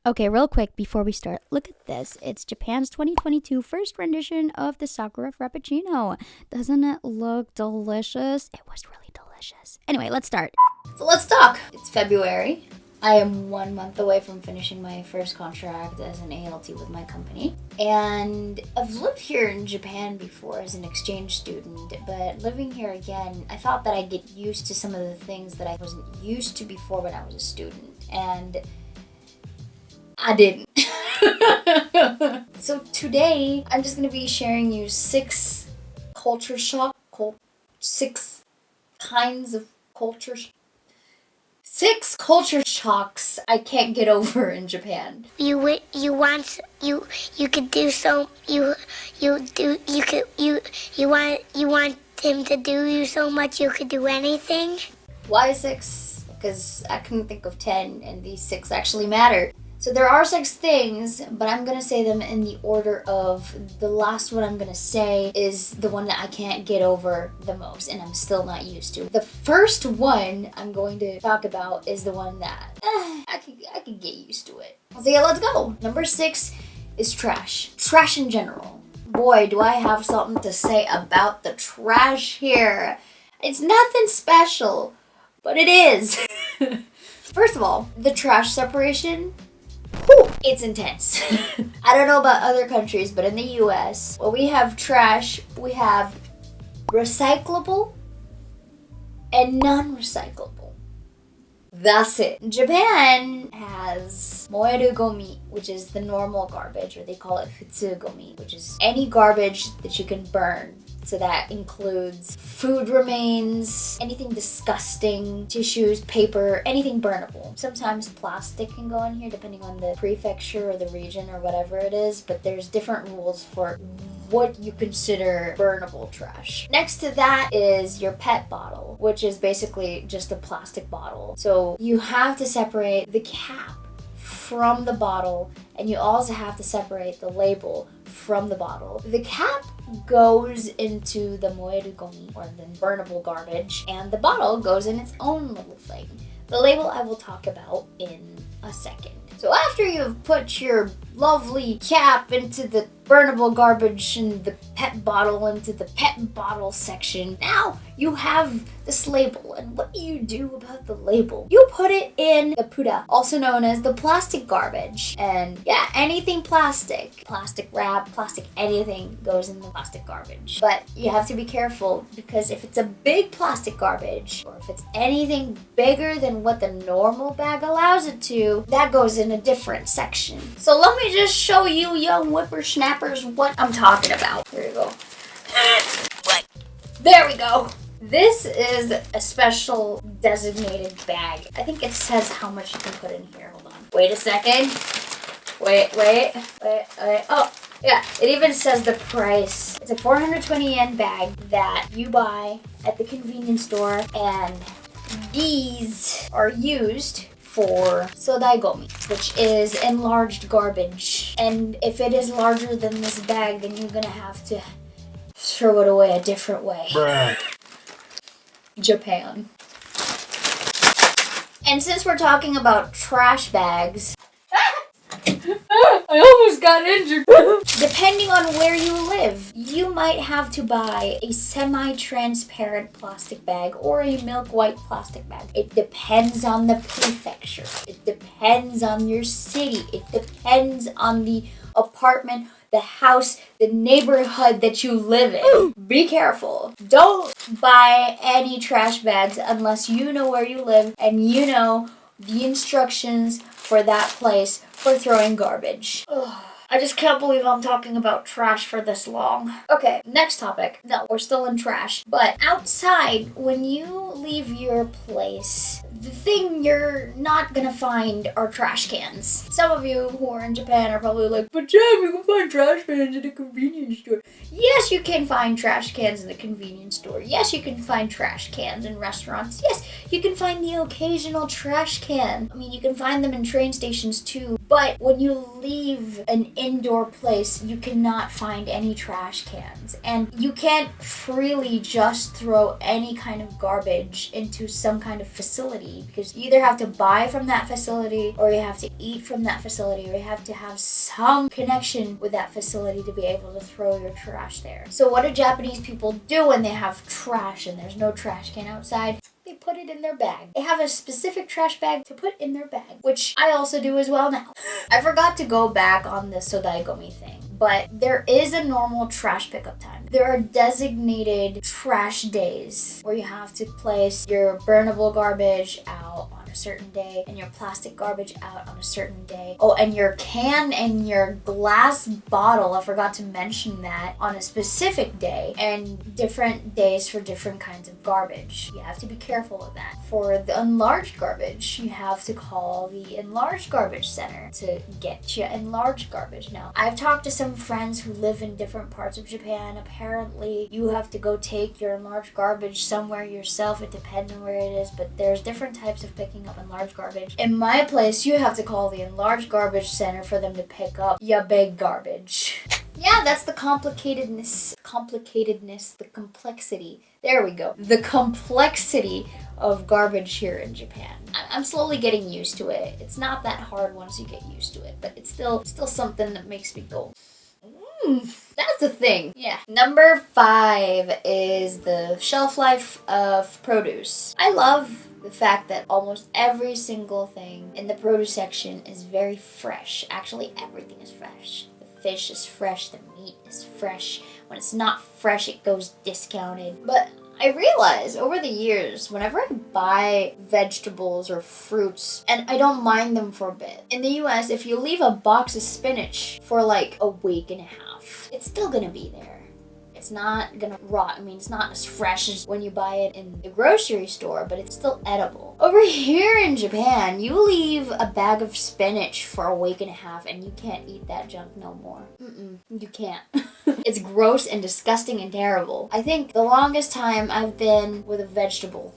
Okay, real quick before we start, look at this. It's Japan's 2022 first rendition of the Sakura Frappuccino. Doesn't it look delicious? It was really delicious. Anyway, let's start. So let's talk. It's February. I am 1 month away from finishing my first contract as an ALT with my company. And I've lived here in Japan before as an exchange student, but living here again, I thought that I'd get used to some of the things that I wasn't used to before when I was a student. And I didn't. So today, I'm just going to be sharing you 6 culture shock, 6 kinds of culture 6 culture shocks I can't get over in Japan. You want him to do you so much you could do anything. Why 6? Because I couldn't think of 10 and these 6 actually matter. So there are 6 things, but I'm going to say them in the order of the last one I'm going to say is the one that I can't get over the most and I'm still not used to. The first one I'm going to talk about is the one that I could get used to it. So yeah, let's go. Number 6 is trash. Trash in general. Boy, do I have something to say about the trash here. It's nothing special, but it is. First of all, the trash separation. Whew, it's intense. I don't know about other countries, but in the US, when we have trash, we have recyclable and non-recyclable. That's it. Japan has moeru gomi, which is the normal garbage, or they call it futsu gomi, which is any garbage that you can burn. So that includes food remains, anything disgusting, tissues, paper, anything burnable. Sometimes plastic can go in here depending on the prefecture or the region or whatever it is, but there's different rules for what you consider burnable trash. Next to that is your PET bottle, which is basically just a plastic bottle. So you have to separate the cap from the bottle, and you also have to separate the label from the bottle. The cap goes into the moeru gomi, or the burnable garbage, and the bottle goes in its own little thing. The label I will talk about in a second. So after you've put your lovely cap into the burnable garbage and the PET bottle into the PET bottle section, now you have this label. And what do you do about the label? You put it in the pura, also known as the plastic garbage. And yeah, anything plastic wrap, plastic anything goes in the plastic garbage. But you have to be careful, because if it's a big plastic garbage, or if it's anything bigger than what the normal bag allows it to, that goes in a different section. So let me just show you young whippersnappers what I'm talking about. Here you go. There we go. This is a special designated bag. I think it says how much you can put in here. Hold on. Wait a second. Wait. Oh, yeah. It even says the price. It's a 420 yen bag that you buy at the convenience store, and these are used for sodai gomi, which is enlarged garbage. And if it is larger than this bag, then you're gonna have to throw it away a different way. Bruh. Japan. And since we're talking about trash bags, I almost got injured. Depending on where you live, you might have to buy a semi-transparent plastic bag or a milk white plastic bag. It depends on the prefecture. It depends on your city. It depends on the apartment, the house, the neighborhood that you live in. Be careful. Don't buy any trash bags unless you know where you live and you know the instructions for that place for throwing garbage. Ugh. I just can't believe I'm talking about trash for this long. Okay, next topic. No, we're still in trash. But outside, when you leave your place, the thing you're not gonna find are trash cans. Some of you who are in Japan are probably like, but Jam, you can find trash cans in a convenience store. Yes, you can find trash cans in the convenience store. Yes, you can find trash cans in restaurants. Yes, you can find the occasional trash can. I mean, you can find them in train stations too. But when you leave an indoor place, you cannot find any trash cans. And you can't freely just throw any kind of garbage into some kind of facility. facility, because you either have to buy from that facility, or you have to eat from that facility, or you have to have some connection with that facility to be able to throw your trash there. So what do Japanese people do when they have trash and there's no trash can outside? They put it in their bag. They have a specific trash bag to put in their bag, which I also do as well now. I forgot to go back on the Sodaigomi thing, but there is a normal trash pickup time. There are designated trash days where you have to place your burnable garbage out on a certain day and your plastic garbage out on a certain day. Oh, and your can and your glass bottle, I forgot to mention that, on a specific day, and different days for different kinds of garbage. You have to be careful of that. For the enlarged garbage, you have to call the enlarged garbage center to get you enlarged garbage. Now, I've talked to some friends who live in different parts of Japan. Apparently, you have to go take your enlarged garbage somewhere yourself. It depends on where it is, but there's different types of picking up enlarged garbage. In my place, you have to call the enlarged garbage center for them to pick up your big garbage. Yeah, that's the complicatedness, the complexity. There we go. The complexity of garbage here in Japan. I'm slowly getting used to it. It's not that hard once you get used to it, but it's still something that makes me go, that's a thing. Yeah. Number 5 is the shelf life of produce. I love the fact that almost every single thing in the produce section is very fresh. Actually, everything is fresh. The fish is fresh, the meat is fresh. When it's not fresh, it goes discounted. But I realize over the years, whenever I buy vegetables or fruits, and I don't mind them for a bit. In the US, if you leave a box of spinach for like a week and a half, it's still gonna be there. It's not gonna rot. I mean, it's not as fresh as when you buy it in the grocery store, but it's still edible. Over here in Japan, you leave a bag of spinach for a week and a half and you can't eat that junk no more. You can't. It's gross and disgusting and terrible. I think the longest time I've been with a vegetable.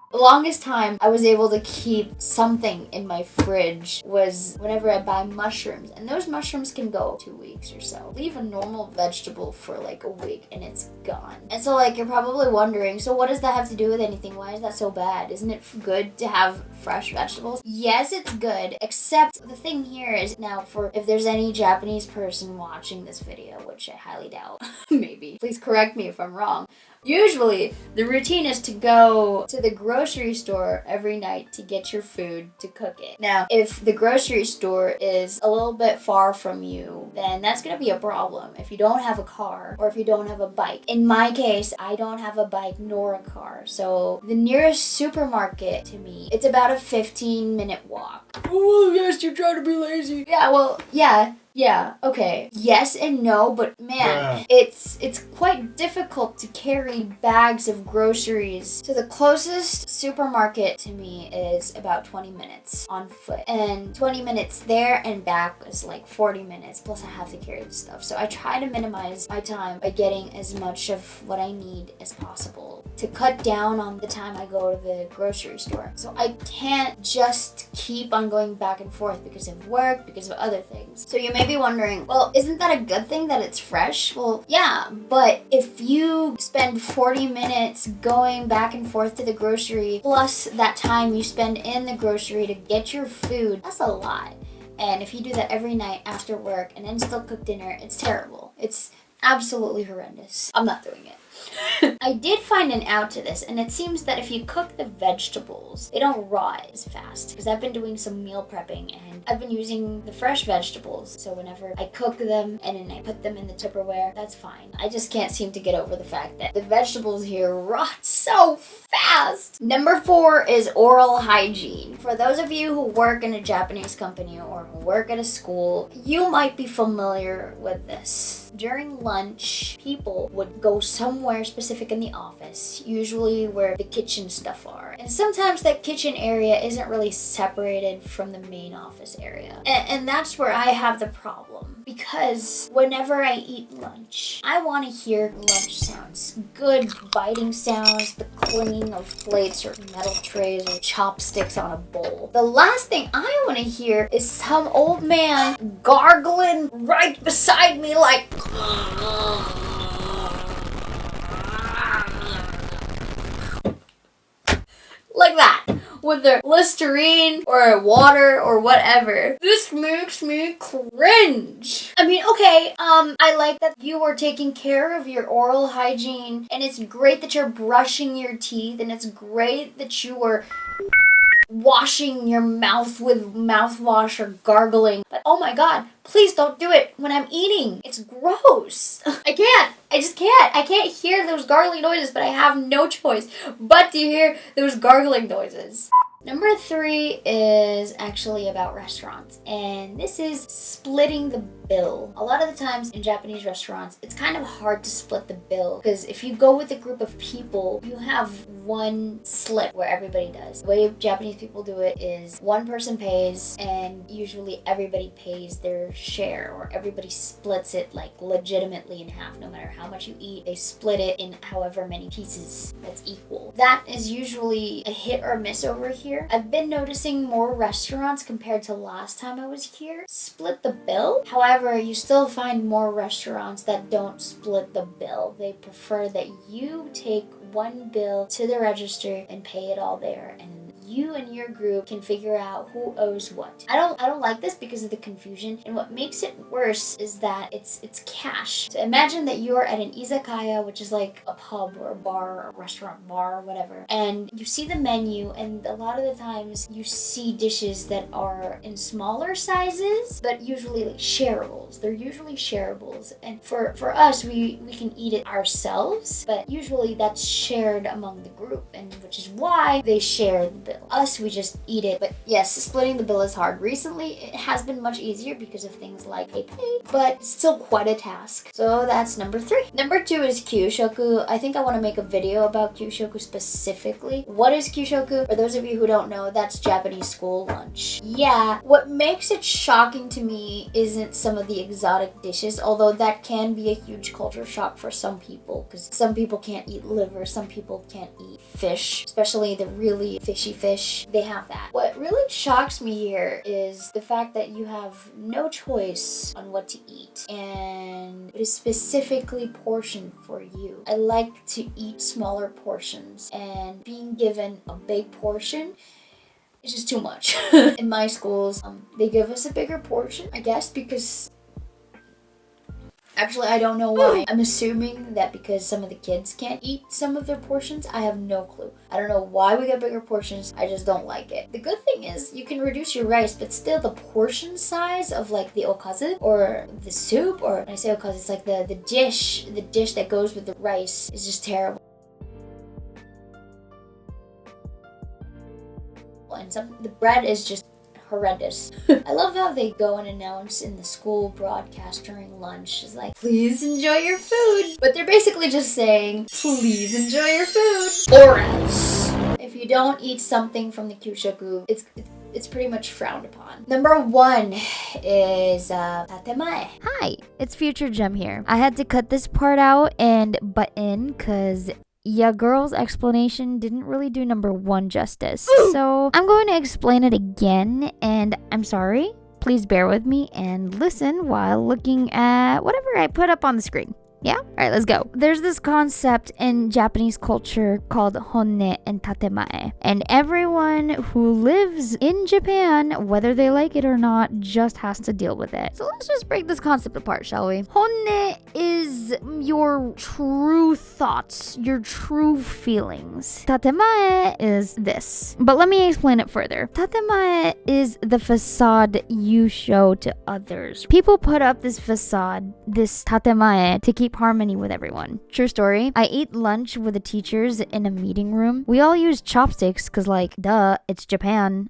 The longest time I was able to keep something in my fridge was whenever I buy mushrooms. And those mushrooms can go 2 weeks or so. Leave a normal vegetable for like a week and it's gone. And so like you're probably wondering, so what does that have to do with anything? Why is that so bad? Isn't it good to have fresh vegetables? Yes, it's good. Except the thing here is, now for if there's any Japanese person watching this video, which I highly doubt, maybe. Please correct me if I'm wrong. Usually, the routine is to go to the grocery store every night to get your food to cook it. Now, if the grocery store is a little bit far from you, then that's going to be a problem if you don't have a car or if you don't have a bike. In my case, I don't have a bike nor a car. So the nearest supermarket to me, it's about a 15-minute walk. Oh, yes, you're trying to be lazy. Yeah, well, yeah, okay. Yes and no, but man, it's quite difficult to carry bags of groceries. So the closest supermarket to me is about 20 minutes on foot. And 20 minutes there and back is like 40 minutes, plus I have to carry the stuff. So I try to minimize my time by getting as much of what I need as possible to cut down on the time I go to the grocery store. So I can't just keep on going back and forth because of work, because of other things. So you may be wondering, well, isn't that a good thing that it's fresh? Well, yeah, but if you spend 40 minutes going back and forth to the grocery, plus that time you spend in the grocery to get your food, that's a lot. And if you do that every night after work and then still cook dinner, it's terrible. It's absolutely horrendous. I'm not doing it. I did find an out to this, and it seems that if you cook the vegetables, they don't rot as fast. Because I've been doing some meal prepping, and I've been using the fresh vegetables. So whenever I cook them and then I put them in the Tupperware, that's fine. I just can't seem to get over the fact that the vegetables here rot so fast. Number 4 is oral hygiene. For those of you who work in a Japanese company or who work at a school, you might be familiar with this. During lunch, people would go somewhere specific in the office, usually where the kitchen stuff are. And sometimes that kitchen area isn't really separated from the main office area. And that's where I have the problem. Because whenever I eat lunch, I want to hear lunch sounds. Good biting sounds, the clinging of plates or metal trays or chopsticks on a bowl. The last thing I want to hear is some old man gargling right beside me like... like that, with their Listerine or water or whatever. This makes me cringe. I mean, okay, I like that you are taking care of your oral hygiene, and it's great that you're brushing your teeth, and it's great that you are washing your mouth with mouthwash or gargling. But oh my god, please don't do it when I'm eating. It's gross. I can't. I just can't. I can't hear those gargling noises, but I have no choice but to hear those gargling noises. Number 3 is actually about restaurants, and this is splitting the bill. A lot of the times in Japanese restaurants, it's kind of hard to split the bill, because if you go with a group of people, you have one slip where everybody does. The way Japanese people do it is one person pays, and usually everybody pays their share, or everybody splits it like legitimately in half. No matter how much you eat, they split it in however many pieces that's equal. That is usually a hit or miss over here. I've been noticing more restaurants compared to last time I was here split the bill. However, you still find more restaurants that don't split the bill. They prefer that you take one bill to the register and pay it all there, and you and your group can figure out who owes what. I don't like this because of the confusion, and what makes it worse is that it's cash. So imagine that you're at an izakaya, which is like a pub or a bar or a restaurant bar or whatever, and you see the menu, and a lot of the times you see dishes that are in smaller sizes, but usually like shareables. They're usually shareables, and for us, we can eat it ourselves, but usually that's shared among the group, and which is why they share the bill. Us, we just eat it. But yes, splitting the bill is hard. Recently, it has been much easier because of things like PayPay, but it's still quite a task. So that's number 3. Number 2 is kyushoku. I think I want to make a video about kyushoku specifically. What is kyushoku? For those of you who don't know, that's Japanese school lunch. Yeah, what makes it shocking to me isn't some of the exotic dishes, although that can be a huge culture shock for some people, because some people can't eat liver, some people can't eat fish, especially the really fishy fish. They have that. What really shocks me here is the fact that you have no choice on what to eat, and it is specifically portioned for you. I like to eat smaller portions, and being given a big portion, it's just too much. In my schools, they give us a bigger portion, I guess, because actually, I don't know why. I'm assuming that because some of the kids can't eat some of their portions. I have no clue. I don't know why we get bigger portions. I just don't like it. The good thing is you can reduce your rice, but still the portion size of like the okazu or the soup, or when I say okazu, it's like the dish that goes with the rice is just terrible. And the bread is just horrendous. I love how they go and announce in the school broadcast during lunch, is like, please enjoy your food. But they're basically just saying, please enjoy your food. Or else. If you don't eat something from the kyushoku, it's pretty much frowned upon. Number 1 is tatemae. Hi, it's Future Gem here. I had to cut this part out and butt in because your girl's explanation didn't really do number 1 justice. So I'm going to explain it again, and I'm sorry. Please bear with me and listen while looking at whatever I put up on the screen. Yeah? Alright, let's go. There's this concept in Japanese culture called honne and tatemae. And everyone who lives in Japan, whether they like it or not, just has to deal with it. So let's just break this concept apart, shall we? Honne is your true thoughts, your true feelings. Tatemae is this. But let me explain it further. Tatemae is the facade you show to others. People put up this facade, this tatemae, to keep harmony with everyone. True story. I ate lunch with the teachers in a meeting room. We all use chopsticks because, like, duh, it's Japan.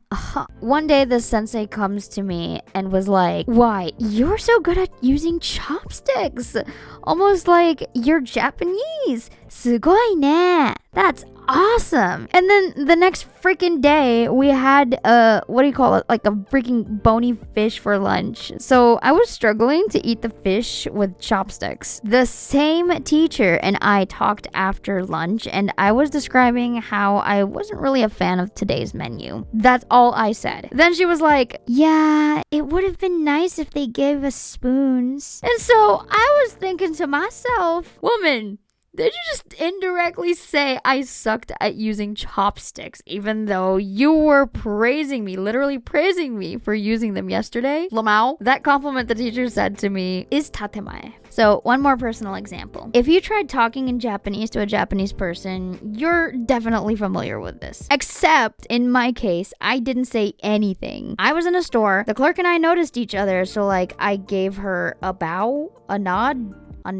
One day the sensei comes to me and was like, why, you're so good at using chopsticks. Almost like you're Japanese. Sugoi ne. That's awesome. And then the next freaking day we had like a freaking bony fish for lunch. So I was struggling to eat the fish with chopsticks. The same teacher and I talked after lunch, and I was describing how I wasn't really a fan of today's menu. That's all I said. Then she was like, yeah, it would have been nice if they gave us spoons. And so I was thinking to myself, woman, Did you just indirectly say I sucked at using chopsticks, even though you were praising me, literally praising me for using them yesterday? Lamau, that compliment the teacher said to me is tatemae. So, one more personal example. If you tried talking in Japanese to a Japanese person, you're definitely familiar with this. Except, in my case, I didn't say anything. I was in a store, the clerk and I noticed each other, so like, I gave her a bow, a nod, a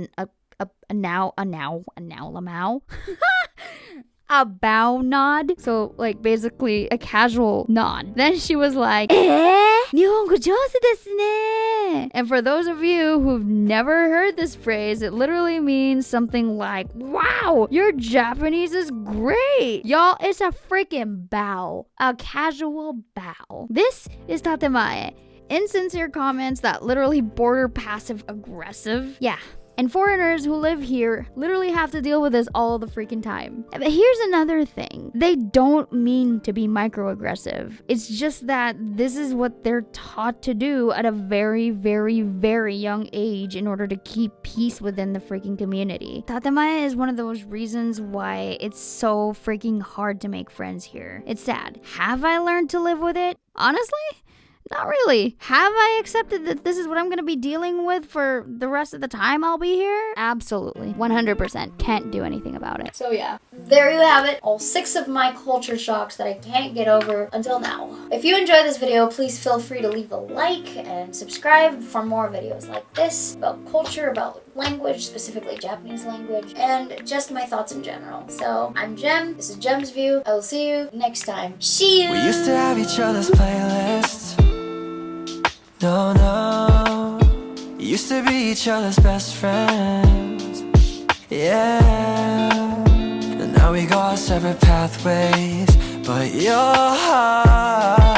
now, lamau. A bow nod. So, like, basically a casual nod. Then she was like, Nihongo jousu desu ne. And for those of you who've never heard this phrase, it literally means something like, wow, your Japanese is great. Y'all, it's a freaking bow. A casual bow. This is tatemae. Insincere comments that literally border passive aggressive. Yeah. And foreigners who live here literally have to deal with this all the freaking time. But here's another thing. They don't mean to be microaggressive. It's just that this is what they're taught to do at a very, very, very young age in order to keep peace within the freaking community. Tatemae is one of those reasons why it's so freaking hard to make friends here. It's sad. Have I learned to live with it? Honestly? Not really. Have I accepted that this is what I'm going to be dealing with for the rest of the time I'll be here? Absolutely. 100%. Can't do anything about it. So yeah, there you have it. All 6 of my culture shocks that I can't get over until now. If you enjoyed this video, please feel free to leave a like and subscribe for more videos like this about culture, about language, specifically Japanese language, and just my thoughts in general. So I'm Jem. This is Jem's View. I will see you next time. See you! We used to have each other's playlists. No, used to be each other's best friends. Yeah, and now we go our separate pathways. But your heart